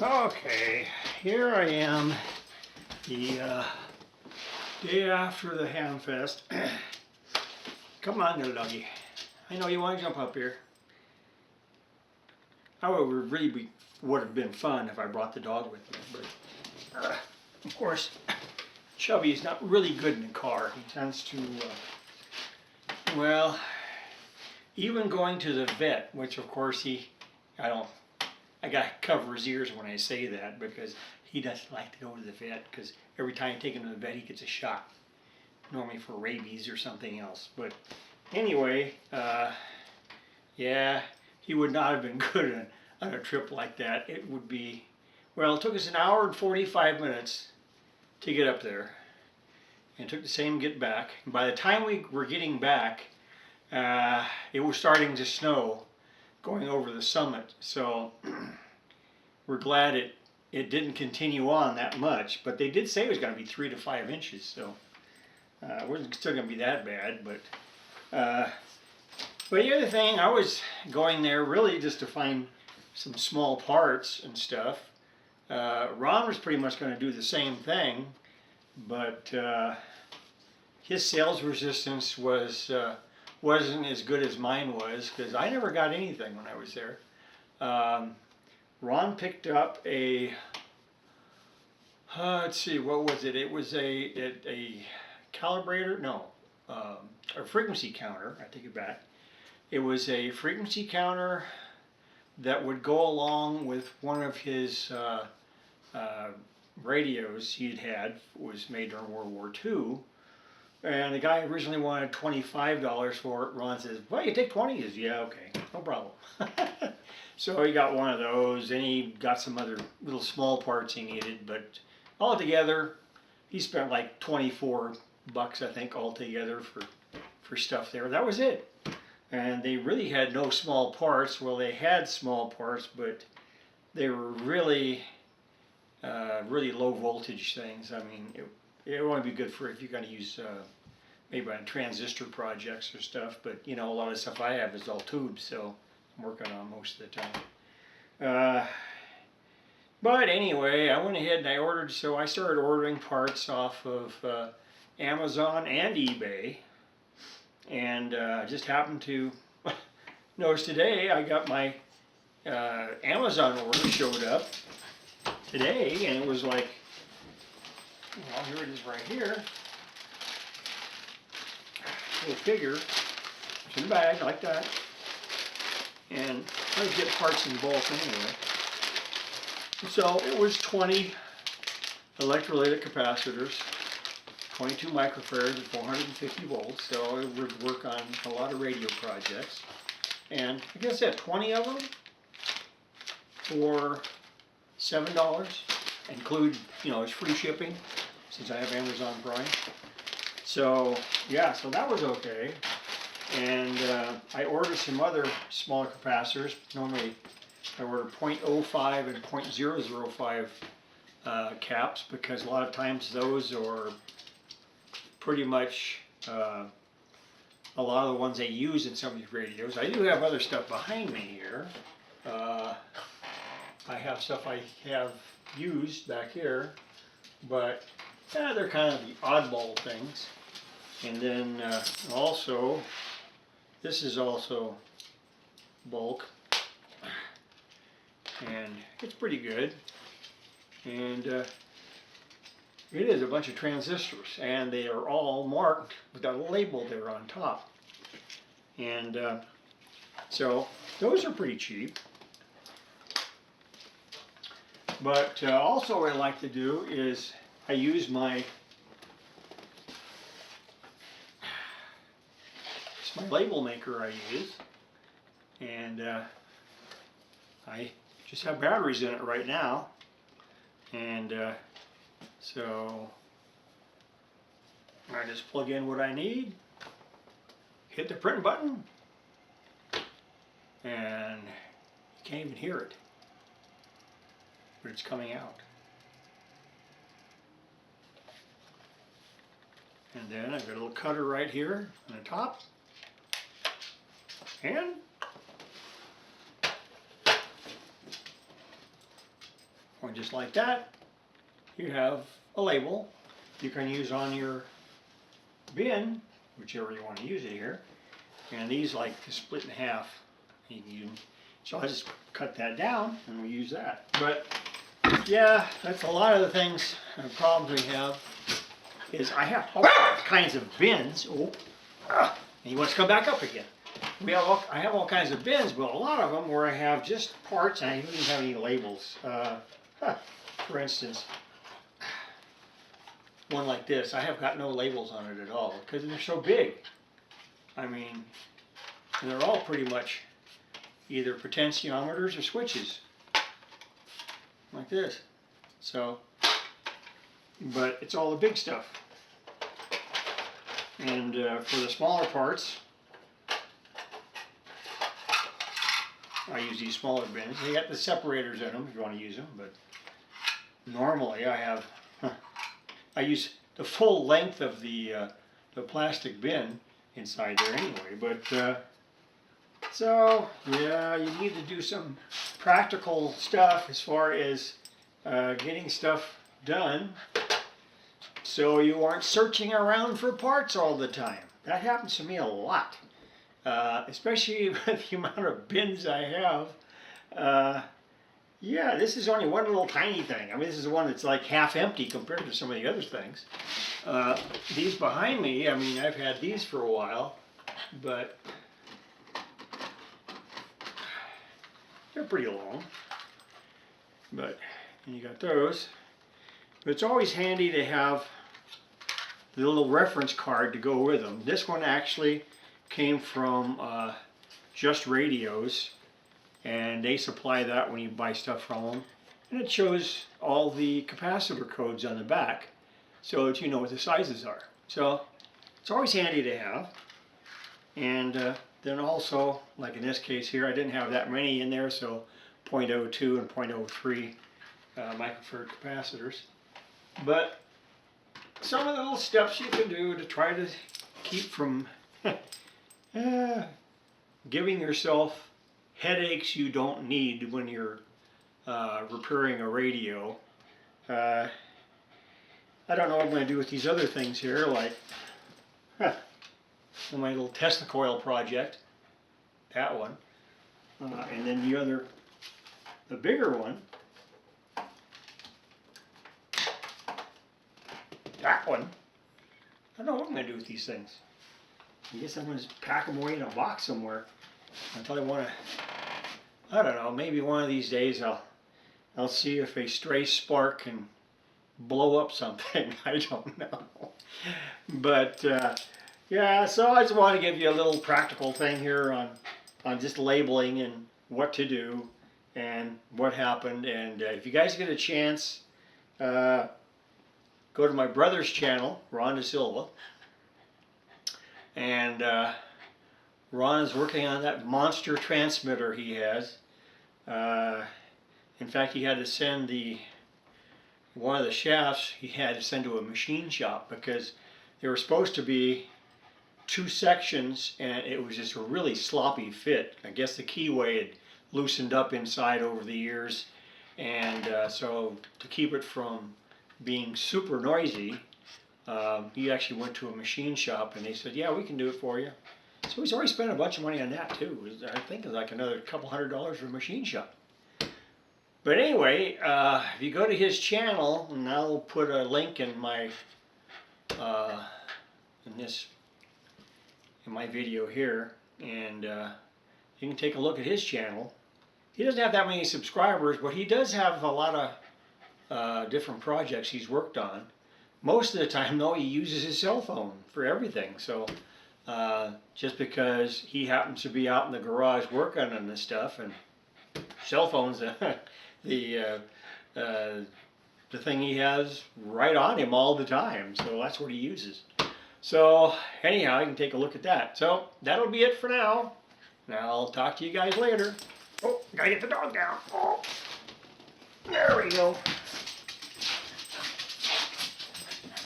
Okay, here I am, the day after the hamfest. Come on, little doggy. I know you want to jump up here. Would have been fun if I brought the dog with me, but of course, Chubby is not really good in the car. He tends to, well, even going to the vet, which of course I gotta cover his ears when I say that because he doesn't like to go to the vet because every time I take him to the vet he gets a shot, normally for rabies or something else. But anyway, yeah, he would not have been good on a trip like that. It would be, well, it took us an hour and 45 minutes to get up there, and it took the same to get back. And by the time we were getting back, it was starting to snow going over the summit, so we're glad it didn't continue on that much, but they did say it was going to be 3 to 5 inches, so it wasn't still going to be that bad. But the other thing, I was going there really just to find some small parts and stuff. Ron was pretty much going to do the same thing, but his sales resistance wasn't as good as mine was, because I never got anything when I was there. Ron picked up a, let's see, what was it? It was a calibrator, no, a frequency counter, I take it back. It was a frequency counter that would go along with one of his radios he'd had, was made during World War II. And the guy originally wanted $25 for it. Ron says, well, you take 20? He says, yeah, okay, no problem. So he got one of those, and he got some other little small parts he needed, but altogether, he spent like 24 bucks, I think, altogether for stuff there. That was it. And they really had no small parts. Well, they had small parts, but they were really, really low voltage things. I mean, it would only be good for if you're going to use maybe on transistor projects or stuff, but you know, a lot of the stuff I have is all tubes, so I'm working on most of the time. But anyway, I went ahead and I started ordering parts off of Amazon and eBay, and just happened to notice today I got my Amazon order showed up today, and it was like, well, here it is right here. Little figure. It's in the bag like that. And I get parts in bulk anyway. So it was 20 electrolytic capacitors, 22 microfarads at 450 volts. So it would work on a lot of radio projects. And I guess I had 20 of them for $7. Include, you know, it's free shipping since I have Amazon Prime. So yeah, so that was okay. And I ordered some other smaller capacitors. Normally I order 0.05 and 0.005 caps, because a lot of times those are pretty much a lot of the ones they use in some of these radios. I do have other stuff behind me here. I have stuff I have used back here, but they're kind of the oddball things. And then also, this is also bulk, and it's pretty good. And it is a bunch of transistors, and they are all marked with a label there on top. And so those are pretty cheap. But also what I like to do is I use my label maker I use, and I just have batteries in it right now, and so I just plug in what I need, hit the print button, and you can't even hear it, but it's coming out. And then I've got a little cutter right here on the top. And Well, just like that, you have a label you can use on your bin, whichever you want to use it here. And these like to split in half. So I just cut that down and we use that. But yeah, that's a lot of the things, problems we have. Is I have all kinds of bins. Oh, and he wants to come back up again. I have all kinds of bins, but a lot of them where I have just parts and I don't even have any labels. For instance, one like this, I have got no labels on it at all because they're so big. I mean, and they're all pretty much either potentiometers or switches, like this. So, but it's all the big stuff. And for the smaller parts, I use these smaller bins. They got the separators in them if you want to use them, but normally I use the full length of the plastic bin inside there anyway. But so yeah, you need to do some practical stuff as far as getting stuff done, so you aren't searching around for parts all the time. That happens to me a lot, especially with the amount of bins I have. Yeah, this is only one little tiny thing. I mean, this is the one that's like half empty compared to some of the other things. These behind me, I mean, I've had these for a while, but they're pretty long. But you got those. But it's always handy to have the little reference card to go with them. This one actually came from Just Radios, and they supply that when you buy stuff from them. And it shows all the capacitor codes on the back so that you know what the sizes are. So it's always handy to have. And then also, like in this case here, I didn't have that many in there, so 0.02 and 0.03 microfarad capacitors. But some of the little steps you can do to try to keep from giving yourself headaches you don't need when you're repairing a radio. I don't know what I'm going to do with these other things here, like my little Tesla coil project, that one, and then the bigger one, that one. I don't know what I'm going to do with these things. I guess I'm going to pack them away in a box somewhere until I want to, I don't know, maybe one of these days I'll see if a stray spark can blow up something. I don't know. But yeah, so I just want to give you a little practical thing here on just labeling and what to do and what happened. And if you guys get a chance, go to my brother's channel, Ron Da Silva, and Ron is working on that monster transmitter he has. In fact, he had to send one of the shafts he had to send to a machine shop because they were supposed to be 2 sections and it was just a really sloppy fit. I guess the keyway had loosened up inside over the years, and so to keep it from being super noisy, he actually went to a machine shop and they said, yeah, we can do it for you. So he's already spent a bunch of money on that too. I think it's like another couple $100 for a machine shop. But anyway, if you go to his channel, and I'll put a link in my in my video here, and you can take a look at his channel. He doesn't have that many subscribers, but he does have a lot of different projects he's worked on. Most of the time, though, he uses his cell phone for everything. So just because he happens to be out in the garage working on this stuff, and cell phones, the thing he has right on him all the time. So that's what he uses. So anyhow, you can take a look at that. So that'll be it for now. Now I'll talk to you guys later. Oh, gotta get the dog down. Oh, there we go.